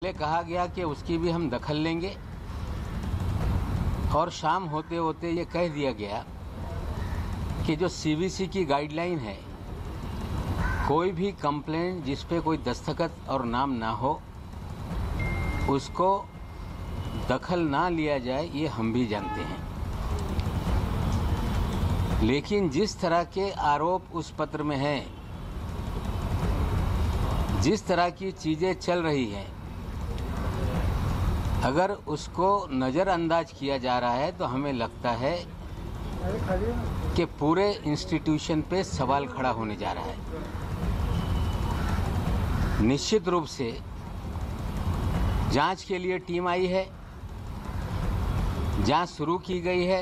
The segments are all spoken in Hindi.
पहले कहा गया कि उसकी भी हम दखल लेंगे और शाम होते होते ये कह दिया गया कि जो सीवीसी की गाइडलाइन है, कोई भी कंप्लेंट जिस पे कोई दस्तखत और नाम ना हो उसको दखल ना लिया जाए, ये हम भी जानते हैं। लेकिन जिस तरह के आरोप उस पत्र में हैं, जिस तरह की चीज़ें चल रही हैं, अगर उसको नज़रअंदाज किया जा रहा है तो हमें लगता है कि पूरे इंस्टीट्यूशन पे सवाल खड़ा होने जा रहा है। निश्चित रूप से जांच के लिए टीम आई है, जांच शुरू की गई है,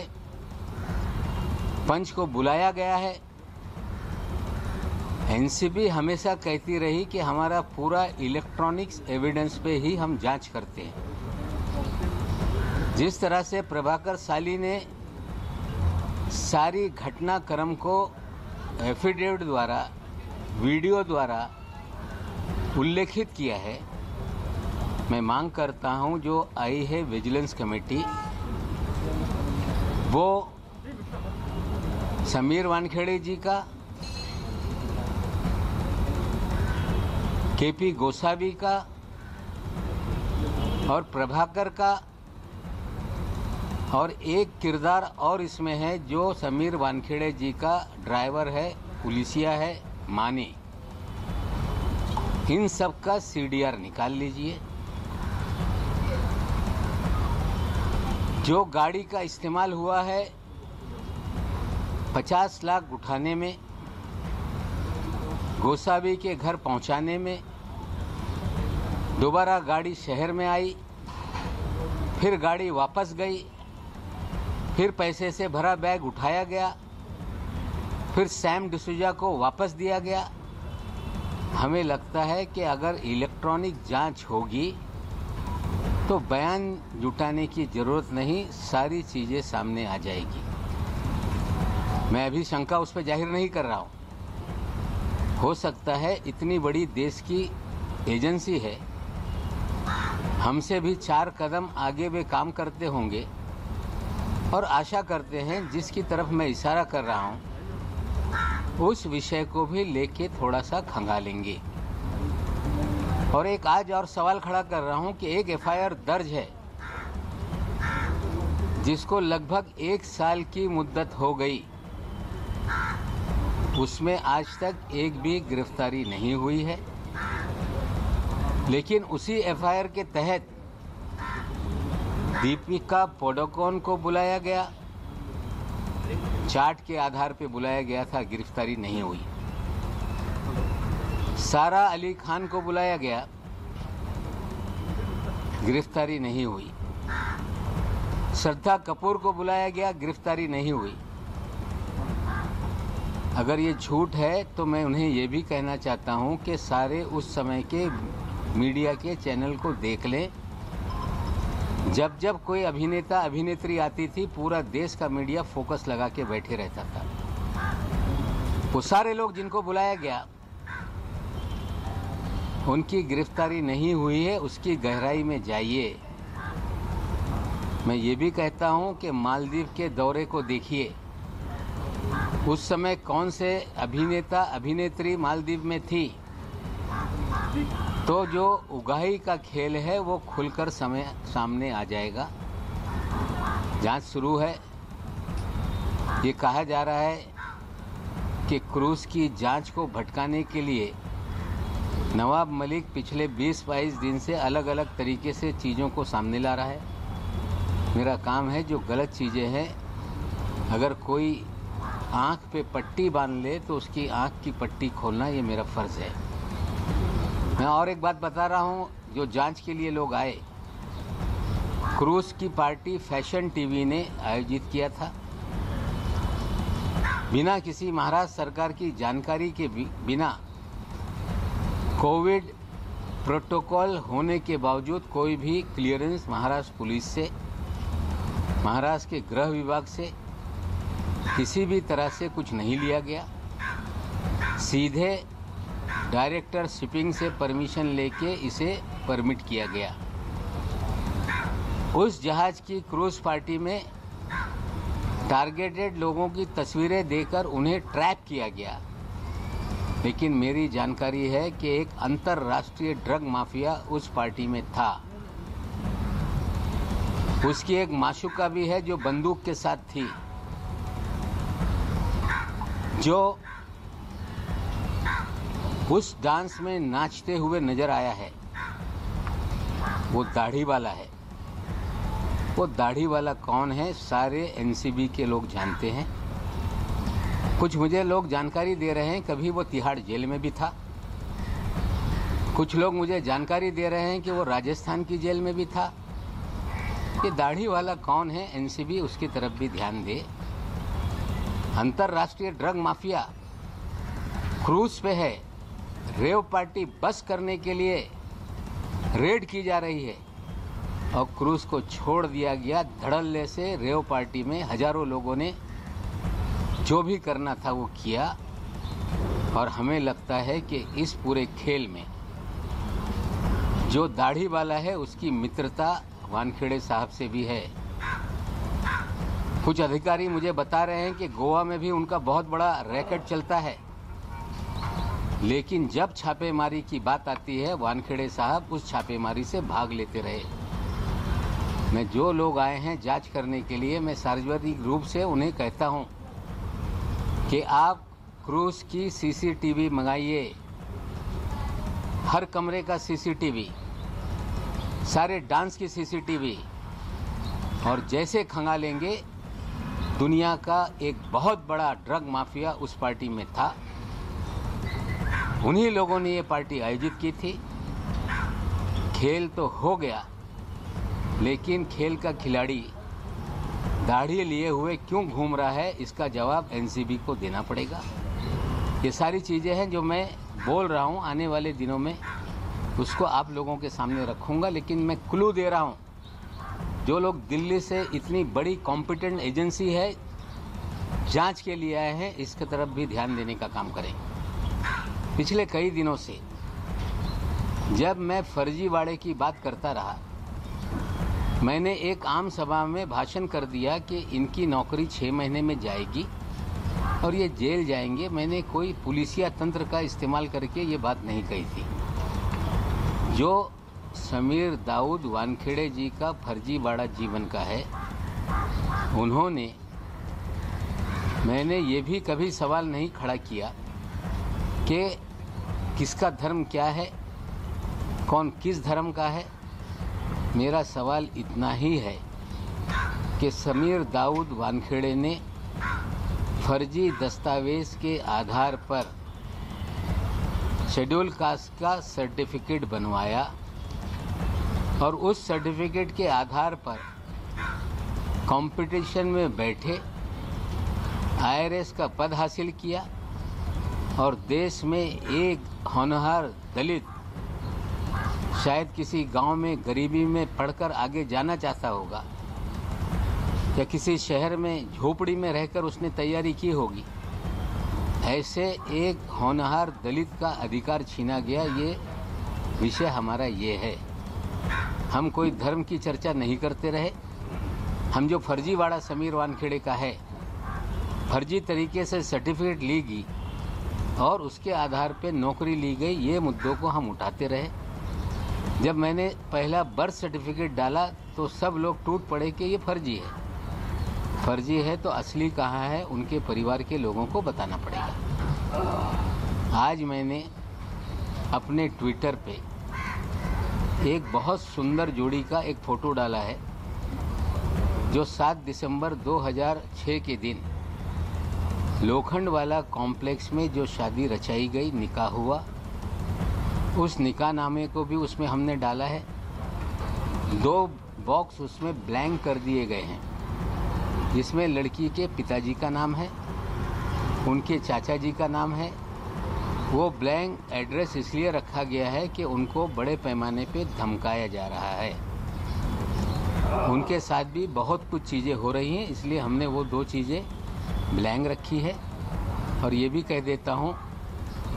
पंच को बुलाया गया है। एनसीबी हमेशा कहती रही कि हमारा पूरा इलेक्ट्रॉनिक्स एविडेंस पे ही हम जांच करते हैं। जिस तरह से प्रभाकर साली ने सारी घटनाक्रम को एफिडेविट द्वारा, वीडियो द्वारा उल्लेखित किया है, मैं मांग करता हूं जो आई है विजिलेंस कमेटी, वो समीर वानखेड़े जी का, केपी गोसावी का और प्रभाकर का, और एक किरदार और इसमें है जो समीर वानखेड़े जी का ड्राइवर है, पुलिसिया है, मानी, इन सब का सीडीआर निकाल लीजिए। जो गाड़ी का इस्तेमाल हुआ है 50 लाख उठाने में, गोसावी के घर पहुंचाने में, दोबारा गाड़ी शहर में आई, फिर गाड़ी वापस गई, फिर पैसे से भरा बैग उठाया गया, फिर सैम डिसूजा को वापस दिया गया। हमें लगता है कि अगर इलेक्ट्रॉनिक जांच होगी तो बयान जुटाने की जरूरत नहीं, सारी चीजें सामने आ जाएगी। मैं अभी शंका उस पर जाहिर नहीं कर रहा हूं। हो सकता है इतनी बड़ी देश की एजेंसी है, हमसे भी 4 कदम आगे वे काम करते होंगे, और आशा करते हैं जिसकी तरफ मैं इशारा कर रहा हूं उस विषय को भी लेके थोड़ा सा खंगालेंगे। और एक आज और सवाल खड़ा कर रहा हूं कि एक एफआईआर दर्ज है जिसको लगभग 1 साल की मुद्दत हो गई, उसमें आज तक एक भी गिरफ्तारी नहीं हुई है। लेकिन उसी एफआईआर के तहत दीपिका पादुकोण को बुलाया गया, चार्ट के आधार पे बुलाया गया था, गिरफ्तारी नहीं हुई। सारा अली खान को बुलाया गया, गिरफ्तारी नहीं हुई। श्रद्धा कपूर को बुलाया गया, गिरफ्तारी नहीं हुई। अगर ये झूठ है तो मैं उन्हें ये भी कहना चाहता हूं कि सारे उस समय के मीडिया के चैनल को देख लें। जब जब कोई अभिनेता अभिनेत्री आती थी, पूरा देश का मीडिया फोकस लगा के बैठे रहता था। वो सारे लोग जिनको बुलाया गया उनकी गिरफ्तारी नहीं हुई है, उसकी गहराई में जाइए। मैं ये भी कहता हूं कि मालदीव के दौरे को देखिए, उस समय कौन से अभिनेता अभिनेत्री मालदीव में थी, तो जो उगाही का खेल है वो खुलकर सामने आ जाएगा। जांच शुरू है। ये कहा जा रहा है कि क्रूज की जांच को भटकाने के लिए नवाब मलिक पिछले 20-22 दिन से अलग अलग तरीके से चीज़ों को सामने ला रहा है। मेरा काम है जो गलत चीज़ें हैं, अगर कोई आँख पे पट्टी बांध ले तो उसकी आँख की पट्टी खोलना ये मेरा फ़र्ज़ है। मैं और एक बात बता रहा हूँ, जो जांच के लिए लोग आए, क्रूज की पार्टी फैशन टीवी ने आयोजित किया था। बिना किसी महाराष्ट्र सरकार की जानकारी के बिना, कोविड प्रोटोकॉल होने के बावजूद कोई भी क्लियरेंस महाराष्ट्र पुलिस से, महाराष्ट्र के गृह विभाग से, किसी भी तरह से कुछ नहीं लिया गया। सीधे डायरेक्टर शिपिंग से परमिशन लेके इसे परमिट किया गया। उस जहाज की क्रूज पार्टी में टारगेटेड लोगों की तस्वीरें देकर उन्हें ट्रैप किया गया। लेकिन मेरी जानकारी है कि एक अंतर्राष्ट्रीय ड्रग माफिया उस पार्टी में था। उसकी एक माशूका भी है जो बंदूक के साथ थी। जो उस डांस में नाचते हुए नजर आया है वो दाढ़ी वाला है। वो दाढ़ी वाला कौन है सारे एनसीबी के लोग जानते हैं। कुछ मुझे लोग जानकारी दे रहे हैं कभी वो तिहाड़ जेल में भी था। कुछ लोग मुझे जानकारी दे रहे हैं कि वो राजस्थान की जेल में भी था। ये दाढ़ी वाला कौन है एनसीबी उसकी तरफ भी ध्यान दे। अंतर्राष्ट्रीय ड्रग माफिया क्रूज पे है। रेव पार्टी बस करने के लिए रेड की जा रही है और क्रूज को छोड़ दिया गया धड़ल्ले से। रेव पार्टी में हजारों लोगों ने जो भी करना था वो किया और हमें लगता है कि इस पूरे खेल में जो दाढ़ी वाला है उसकी मित्रता वानखेड़े साहब से भी है। कुछ अधिकारी मुझे बता रहे हैं कि गोवा में भी उनका बहुत बड़ा रैकेट चलता है। लेकिन जब छापेमारी की बात आती है वानखेड़े साहब उस छापेमारी से भाग लेते रहे। मैं जो लोग आए हैं जांच करने के लिए मैं सार्वजनिक रूप से उन्हें कहता हूं कि आप क्रूज की सीसीटीवी मंगाइए। हर कमरे का सीसीटीवी, सारे डांस की सीसीटीवी, और जैसे खंगालेंगे दुनिया का एक बहुत बड़ा ड्रग माफिया उस पार्टी में था। उन्हीं लोगों ने ये पार्टी आयोजित की थी। खेल तो हो गया लेकिन खेल का खिलाड़ी दाढ़ी लिए हुए क्यों घूम रहा है इसका जवाब एनसीबी को देना पड़ेगा। ये सारी चीज़ें हैं जो मैं बोल रहा हूँ, आने वाले दिनों में उसको आप लोगों के सामने रखूँगा। लेकिन मैं क्लू दे रहा हूँ, जो लोग दिल्ली से इतनी बड़ी कॉम्पिटेंट एजेंसी है जांच के लिए आए हैं इसकी तरफ भी ध्यान देने का काम करें। पिछले कई दिनों से जब मैं फर्जीवाड़े की बात करता रहा, मैंने एक आम सभा में भाषण कर दिया कि इनकी नौकरी 6 महीने में जाएगी और ये जेल जाएंगे। मैंने कोई पुलिसिया तंत्र का इस्तेमाल करके ये बात नहीं कही थी। जो समीर दाऊद वानखेड़े जी का फर्जीवाड़ा जीवन का है, उन्होंने, मैंने ये भी कभी सवाल नहीं खड़ा किया कि किसका धर्म क्या है, कौन किस धर्म का है। मेरा सवाल इतना ही है कि समीर दाऊद वानखेड़े ने फर्जी दस्तावेज के आधार पर शेड्यूल कास्ट का सर्टिफिकेट बनवाया और उस सर्टिफिकेट के आधार पर कंपटीशन में बैठे, आईआरएस का पद हासिल किया और देश में एक होनहार दलित शायद किसी गांव में गरीबी में पढ़कर आगे जाना चाहता होगा या किसी शहर में झोपड़ी में रहकर उसने तैयारी की होगी, ऐसे एक होनहार दलित का अधिकार छीना गया। ये विषय हमारा ये है। हम कोई धर्म की चर्चा नहीं करते रहे। हम जो फर्जीवाड़ा समीर वानखेड़े का है, फर्जी तरीके से सर्टिफिकेट ली गई और उसके आधार पर नौकरी ली गई, ये मुद्दों को हम उठाते रहे। जब मैंने पहला बर्थ सर्टिफिकेट डाला तो सब लोग टूट पड़े कि ये फर्जी है। फर्जी है तो असली कहाँ है, उनके परिवार के लोगों को बताना पड़ेगा। आज मैंने अपने ट्विटर पे एक बहुत सुंदर जोड़ी का एक फ़ोटो डाला है जो 7 दिसंबर 2006 के दिन लोखंडवाला कॉम्प्लेक्स में जो शादी रचाई गई, निकाह हुआ, उस निकाह नामे को भी उसमें हमने डाला है। 2 बॉक्स उसमें ब्लैंक कर दिए गए हैं जिसमें लड़की के पिताजी का नाम है, उनके चाचा जी का नाम है। वो ब्लैंक एड्रेस इसलिए रखा गया है कि उनको बड़े पैमाने पे धमकाया जा रहा है। उनके साथ भी बहुत कुछ चीज़ें हो रही हैं, इसलिए हमने वो 2 चीज़ें ब्लैंक रखी है। और ये भी कह देता हूँ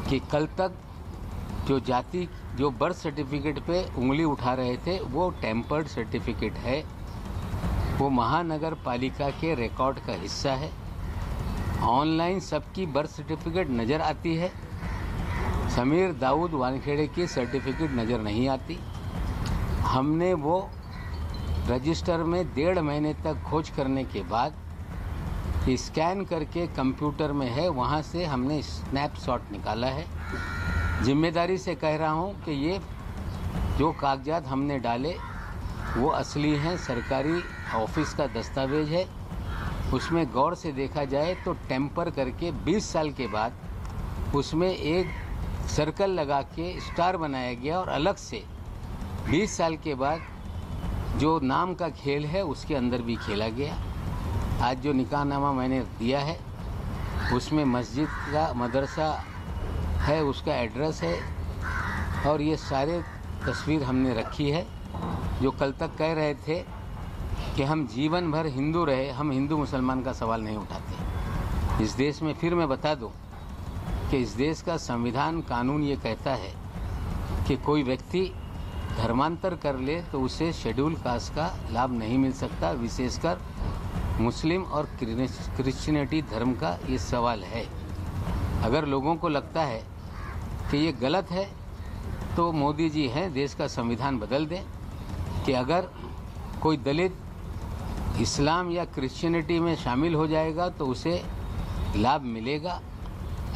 कि कल तक जो बर्थ सर्टिफिकेट पे उंगली उठा रहे थे वो टेम्पर्ड सर्टिफिकेट है, वो महानगर पालिका के रिकॉर्ड का हिस्सा है। ऑनलाइन सबकी बर्थ सर्टिफिकेट नज़र आती है, समीर दाऊद वानखेड़े की सर्टिफिकेट नज़र नहीं आती। हमने वो रजिस्टर में 1.5 महीने तक खोज करने के बाद स्कैन करके कंप्यूटर में है, वहाँ से हमने स्नैपशॉट निकाला है। जिम्मेदारी से कह रहा हूँ कि ये जो कागजात हमने डाले वो असली हैं, सरकारी ऑफिस का दस्तावेज है। उसमें गौर से देखा जाए तो टेम्पर करके 20 साल के बाद उसमें एक सर्कल लगा के स्टार बनाया गया और अलग से 20 साल के बाद जो नाम का खेल है उसके अंदर भी खेला गया। आज जो निकाहनामा मैंने दिया है उसमें मस्जिद का मदरसा है, उसका एड्रेस है और ये सारे तस्वीर हमने रखी है। जो कल तक कह रहे थे कि हम जीवन भर हिंदू रहे, हम हिंदू मुसलमान का सवाल नहीं उठाते। इस देश में फिर मैं बता दूं कि इस देश का संविधान कानून ये कहता है कि कोई व्यक्ति धर्मांतर कर ले तो उसे शेड्यूल कास्ट का लाभ नहीं मिल सकता। विशेषकर मुस्लिम और क्रिश्चियनिटी धर्म का ये सवाल है। अगर लोगों को लगता है कि ये गलत है तो मोदी जी हैं, देश का संविधान बदल दें कि अगर कोई दलित इस्लाम या क्रिश्चियनिटी में शामिल हो जाएगा तो उसे लाभ मिलेगा।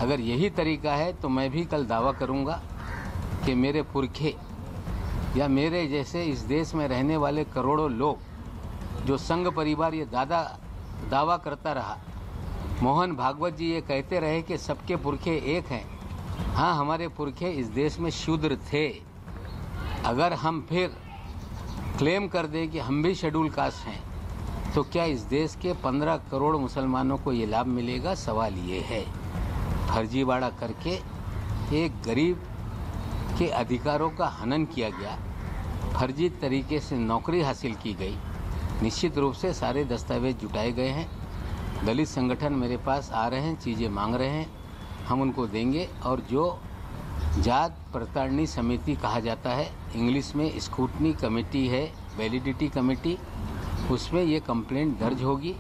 अगर यही तरीका है तो मैं भी कल दावा करूंगा कि मेरे पुरखे या मेरे जैसे इस देश में रहने वाले करोड़ों लोग जो संघ परिवार ये दावा करता रहा, मोहन भागवत जी ये कहते रहे कि सबके पुरखे एक हैं। हाँ, हमारे पुरखे इस देश में शूद्र थे। अगर हम फिर क्लेम कर दें कि हम भी शेड्यूल कास्ट हैं तो क्या इस देश के 15 करोड़ मुसलमानों को ये लाभ मिलेगा? सवाल ये है। फर्जीवाड़ा करके एक गरीब के अधिकारों का हनन किया गया, फर्जी तरीके से नौकरी हासिल की गई। निश्चित रूप से सारे दस्तावेज जुटाए गए हैं। दलित संगठन मेरे पास आ रहे हैं, चीज़ें मांग रहे हैं, हम उनको देंगे। और जो जात प्रताड़नी समिति कहा जाता है, इंग्लिश में स्क्रूटनी कमेटी है, वैलिडिटी कमेटी, उसमें ये कंप्लेंट दर्ज होगी।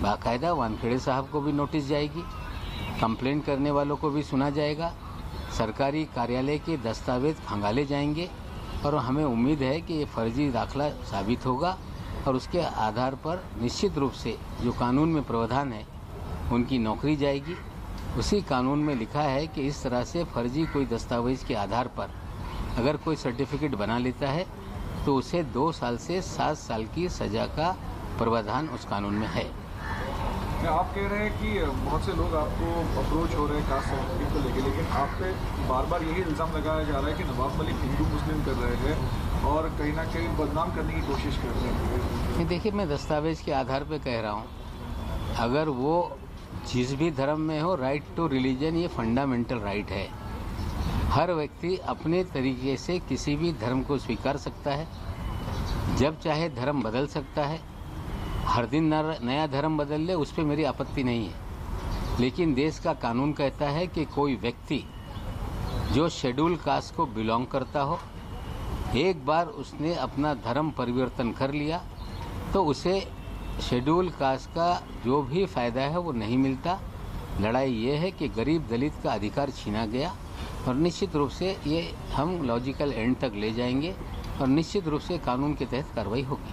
बाकायदा वानखेड़े साहब को भी नोटिस जाएगी, कंप्लेंट करने वालों को भी सुना जाएगा, सरकारी कार्यालय के दस्तावेज खंगाले जाएंगे और हमें उम्मीद है कि ये फर्जी दाखला साबित होगा और उसके आधार पर निश्चित रूप से जो कानून में प्रावधान है उनकी नौकरी जाएगी। उसी कानून में लिखा है कि इस तरह से फर्जी कोई दस्तावेज के आधार पर अगर कोई सर्टिफिकेट बना लेता है तो उसे 2 साल से 7 साल की सज़ा का प्रावधान उस कानून में है। आप कह रहे हैं कि बहुत से लोग आपको अप्रोच हो रहे हैं कास्ट सर्टिफिकेट को लेकर, लेकिन आप पे बार बार यही इल्ज़ाम लगाया जा रहा है कि नवाब मलिक हिंदू मुस्लिम कर रहे हैं और कहीं ना कहीं बदनाम करने की कोशिश कर रहे हैं। देखिए, मैं दस्तावेज के आधार पर कह रहा हूँ, अगर वो जिस भी धर्म में हो, राइट टू रिलीजन ये फंडामेंटल राइट है। हर व्यक्ति अपने तरीके से किसी भी धर्म को स्वीकार सकता है, जब चाहे धर्म बदल सकता है। हर दिन नया धर्म बदल ले, उस पर मेरी आपत्ति नहीं है। लेकिन देश का कानून कहता है कि कोई व्यक्ति जो शेड्यूल कास्ट को बिलोंग करता हो, एक बार उसने अपना धर्म परिवर्तन कर लिया तो उसे शेड्यूल कास्ट का जो भी फ़ायदा है वो नहीं मिलता। लड़ाई ये है कि गरीब दलित का अधिकार छीना गया और निश्चित रूप से ये हम लॉजिकल एंड तक ले जाएंगे और निश्चित रूप से कानून के तहत कार्रवाई होगी।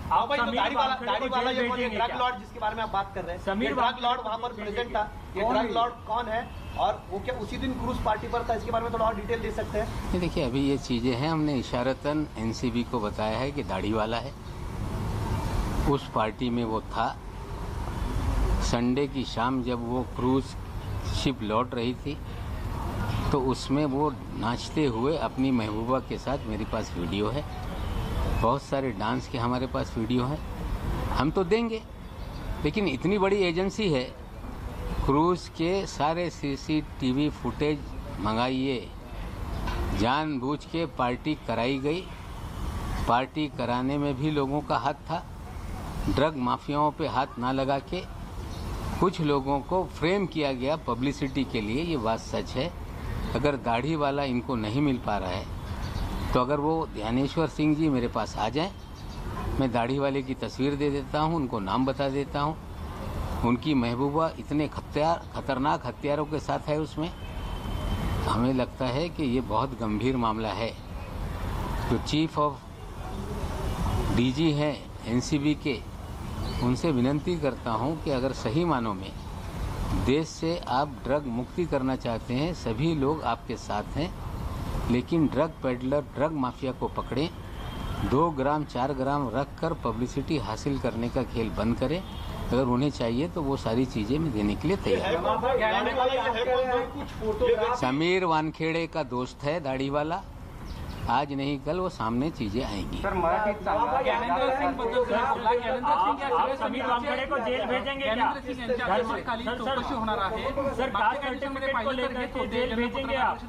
दाढ़ी वाला ये ड्रग लॉर्ड जिसके बारे में आप बात कर रहे हैं, ये ड्रग लॉर्ड वहाँ पर प्रेजेंट था, ये ड्रग लॉर्ड कौन है और वो क्या उसी दिन क्रूज पार्टी पर था? इसके बारे में थोड़ा और डिटेल दे सकते हैं? देखिए, अभी ये चीज़ें हैं, हमने इशारतन एनसीबी को बताया है कि दाढ़ी वाला है, उस पार्टी में वो था। संडे की शाम जब वो क्रूज शिप लौट रही थी तो उसमें वो नाचते हुए अपनी महबूबा के साथ, मेरे पास वीडियो है, बहुत सारे डांस के हमारे पास वीडियो हैं, हम तो देंगे। लेकिन इतनी बड़ी एजेंसी है, क्रूज के सारे सीसीटीवी फुटेज मंगाइए। जानबूझ के पार्टी कराई गई, पार्टी कराने में भी लोगों का हाथ था। ड्रग माफियाओं पे हाथ ना लगा के कुछ लोगों को फ्रेम किया गया पब्लिसिटी के लिए, ये बात सच है। अगर दाढ़ी वाला इनको नहीं मिल पा रहा है तो अगर वो ध्यानेश्वर सिंह जी मेरे पास आ जाएं, मैं दाढ़ी वाले की तस्वीर दे देता हूं, उनको नाम बता देता हूं। उनकी महबूबा इतने खतरनाक हथियारों के साथ है उसमें। हमें लगता है कि ये बहुत गंभीर मामला है। जो चीफ ऑफ डीजी हैं एनसीबी के, उनसे विनती करता हूं कि अगर सही मानों में देश से आप ड्रग मुक्ति करना चाहते हैं, सभी लोग आपके साथ हैं, लेकिन ड्रग पेडलर, ड्रग माफिया को पकड़ें, 2 ग्राम 4 ग्राम रख कर पब्लिसिटी हासिल करने का खेल बंद करें। अगर उन्हें चाहिए तो वो सारी चीजें मैं देने के लिए तैयार हूँ। समीर वानखेड़े का दोस्त है दाढ़ी वाला, आज नहीं कल वो सामने चीजें आएंगी। सर मराठीत सांगा, समीर वानखेडे को जेल भेजेंगे क्या? चौकशी होणार आहे सर, कास्ट सर्टिफिकेट को लेकर के जेल भेजेंगे आप?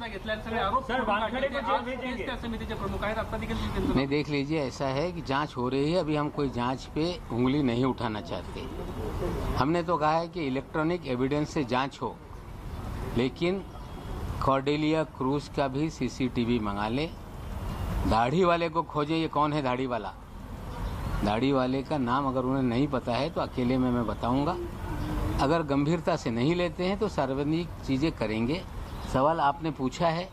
सर वानखेडे को जेल भेजेंगे? समितीचे प्रमुख आहेत, आता देखील नहीं, देख लीजिए, ऐसा है कि जांच हो रही है, अभी हम कोई जांच पे उंगली नहीं उठाना चाहते। हमने तो कहा है कि इलेक्ट्रॉनिक एविडेंस से जांच हो, लेकिन कॉर्डेलिया क्रूज का भी सीसीटीवी मंगा ले। दाढ़ी वाले को खोजे, ये कौन है दाढ़ी वाला? दाढ़ी वाले का नाम अगर उन्हें नहीं पता है तो अकेले में मैं बताऊंगा। अगर गंभीरता से नहीं लेते हैं तो सार्वजनिक चीजें करेंगे। सवाल आपने पूछा है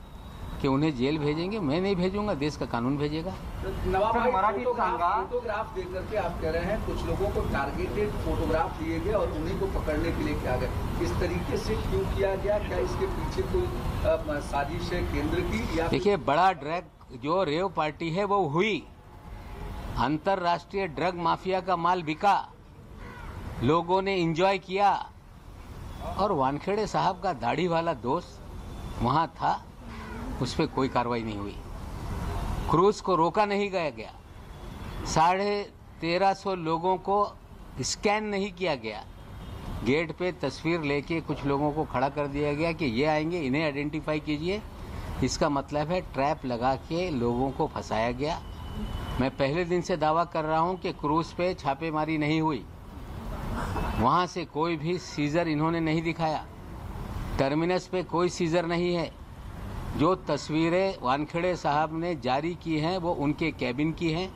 कि उन्हें जेल भेजेंगे, मैं नहीं भेजूंगा, देश का कानून भेजेगा। फोटोग्राफ देख करके आप कह रहे हैं कुछ लोगों को टारगेटेड फोटोग्राफ दिए गए और उन्हीं को पकड़ने के लिए किया गया। इस तरीके से क्यों किया गया? क्या इसके पीछे कोई साजिश है केंद्र की? या देखिए, बड़ा ड्रग जो रेव पार्टी है वो हुई, अंतरराष्ट्रीय ड्रग माफिया का माल बिका, लोगों ने एंजॉय किया, और वानखेड़े साहब का दाढ़ी वाला दोस्त वहां था, उस पर कोई कार्रवाई नहीं हुई। क्रूज को रोका नहीं गया, 1350 लोगों को स्कैन नहीं किया गया, गेट पे तस्वीर लेके कुछ लोगों को खड़ा कर दिया गया कि ये आएंगे, इन्हें आइडेंटिफाई कीजिए। इसका मतलब है ट्रैप लगा के लोगों को फंसाया गया। मैं पहले दिन से दावा कर रहा हूं कि क्रूज पे छापेमारी नहीं हुई, वहां से कोई भी सीजर इन्होंने नहीं दिखाया, टर्मिनस पे कोई सीजर नहीं है। जो तस्वीरें वानखेड़े साहब ने जारी की हैं वो उनके कैबिन की हैं,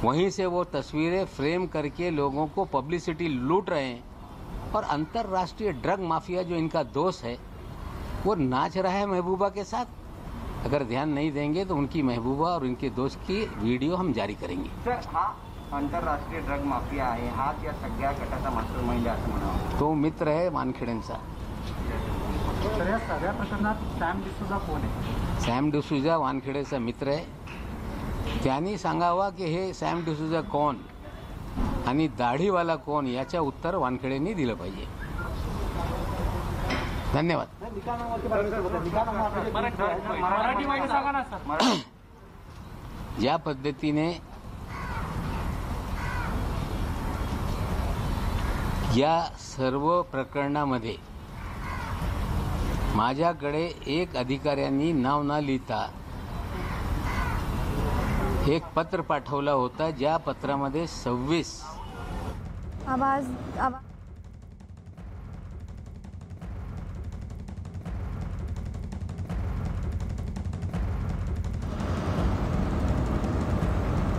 वहीं से वो तस्वीरें फ्रेम करके लोगों को पब्लिसिटी लूट रहे हैं। और अंतर्राष्ट्रीय ड्रग माफिया जो इनका दोस्त है वो नाच रहा है महबूबा के साथ। अगर ध्यान नहीं देंगे तो उनकी महबूबा और उनके दोस्त की वीडियो हम जारी करेंगे। सर, हा आंतरराष्ट्रीय ड्रग माफिया आहे, हाच या सगळ्या गटाचा मास्टरमाइंड आहे असं म्हणावं। तो मित्र आहे वानखेडेंचा। तर या सगळ्या प्रकरणात सॅम डिसूजा कोण आहे? सॅम डिसूजा वानखेडेचा मित्र आहे। त्यांनी सांगावा की हे सॅम डिसूजा कोण आणि दाढीवाला कोण, याचं उत्तर वानखेडेंनी दिलं पाहिजे। धन्यवाद। मराठीमध्ये सांगा ना सर। ज्या पद्धतीने या सर्व प्रकरणामध्ये माझ्याकडे एक अधिकाऱ्यांनी नाव न लिहिता एक पत्र पाठवला होता, ज्या पत्रामध्ये 26 आवाज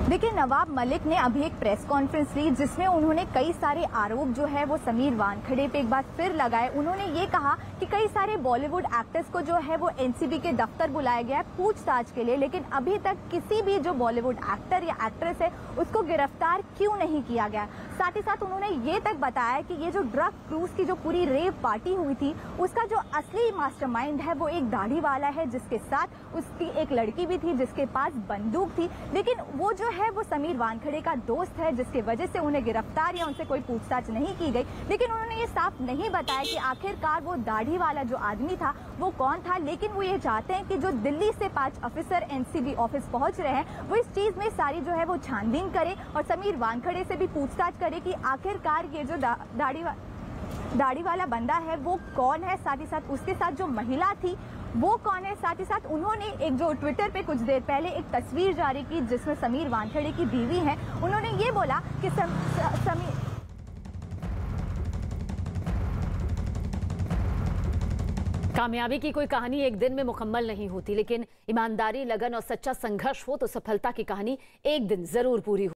देखिए, नवाब मलिक ने अभी एक प्रेस कॉन्फ्रेंस ली जिसमें उन्होंने कई सारे आरोप जो है वो समीर वानखेड़े पे एक बार फिर लगाए। उन्होंने ये कहा कि कई सारे बॉलीवुड एक्टर्स को जो है वो एनसीबी के दफ्तर बुलाया गया है पूछताछ के लिए, लेकिन अभी तक किसी भी जो बॉलीवुड एक्टर या एक्ट्रेस है उसको गिरफ्तार क्यों नहीं किया गया। साथ ही साथ उन्होंने ये तक बताया कि ये जो ड्रग क्रूज की जो पूरी रेव पार्टी हुई थी उसका जो असली मास्टरमाइंड है वो एक दाढ़ी वाला है, जिसके साथ उसकी एक लड़की भी थी जिसके पास बंदूक थी, लेकिन वो जो है वो समीर वानखेड़े का दोस्त है, जिसकी वजह से उन्हें गिरफ्तार या उनसे कोई पूछताछ नहीं की गई। लेकिन उन्होंने ये साफ नहीं बताया कि आखिरकार वो दाढ़ी वाला जो आदमी था वो कौन था। लेकिन वो ये चाहते हैं कि जो दिल्ली से 5 ऑफिसर एनसीबी ऑफिस पहुंच रहे हैं वो इस चीज में सारी जो है वो छानबीन करें और समीर वानखेड़े से भी पूछताछ करे कि आखिरकार ये जो दाढ़ी वाला बंदा है वो कौन है, साथ ही साथ उसके साथ जो महिला थी वो कौन है। साथ ही साथ उन्होंने एक जो ट्विटर पे कुछ देर पहले एक तस्वीर जारी की जिसमें समीर वानखेड़े की बीवी है, उन्होंने ये बोला कि समीर कामयाबी की कोई कहानी एक दिन में मुकम्मल नहीं होती, लेकिन ईमानदारी, लगन और सच्चा संघर्ष हो तो सफलता की कहानी एक दिन जरूर पूरी हो।